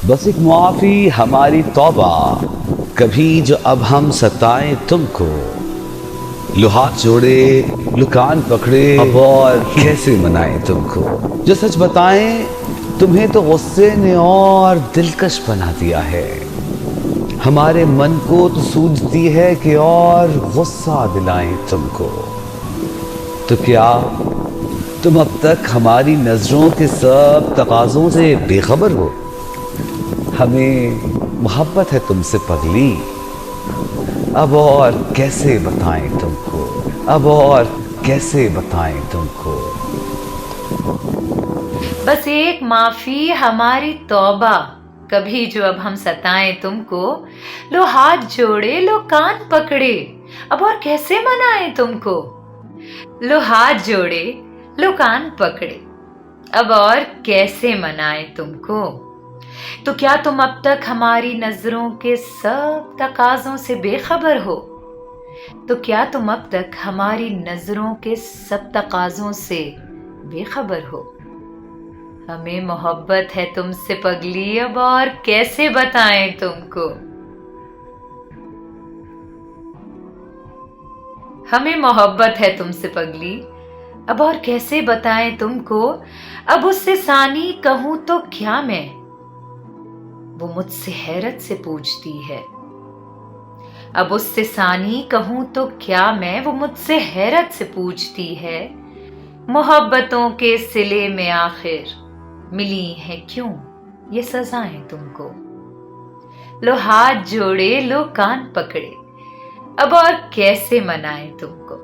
बस एक मुआफी हमारी तौबा, कभी जो अब हम सताएं तुमको। लो हाथ जोड़े, लो कान पकड़े, अब और कैसे मनाएं तुमको। जो सच बताएं तुम्हें तो गुस्से ने और दिलकश बना दिया है। हमारे मन को तो सूझती है कि और गुस्सा दिलाएं तुमको। तो क्या तुम अब तक हमारी नजरों के सब तकाजों से बेखबर हो। हमें मोहब्बत है तुमसे पगली, अब और कैसे बताएं तुमको, अब और कैसे बताएं तुमको। बस एक माफी हमारी तौबा, कभी जो अब हम सताएं तुमको। लो हाथ जोड़े, लो कान पकड़े, अब और कैसे मनाएं तुमको। लो हाथ जोड़े, लो कान पकड़े, अब और कैसे मनाएं तुमको। तो क्या तुम अब तक हमारी नजरों के सब तकाजों से बेखबर हो। तो क्या तुम अब तक हमारी नजरों के सब तकाजों से बेखबर हो। हमें मोहब्बत है तुमसे पगली, अब और कैसे बताएं तुमको। हमें मोहब्बत है तुमसे पगली, अब और कैसे बताएं तुमको। अब उससे सानी कहूं तो क्या मैं, वो मुझसे हैरत से पूछती है। अब उससे सानी कहूं तो क्या मैं, वो मुझसे हैरत से पूछती है। मोहब्बतों के सिले में आखिर मिली है क्यों ये सजाएं तुमको। लो हाथ जोड़े, लो कान पकड़े, अब और कैसे मनाएं तुमको।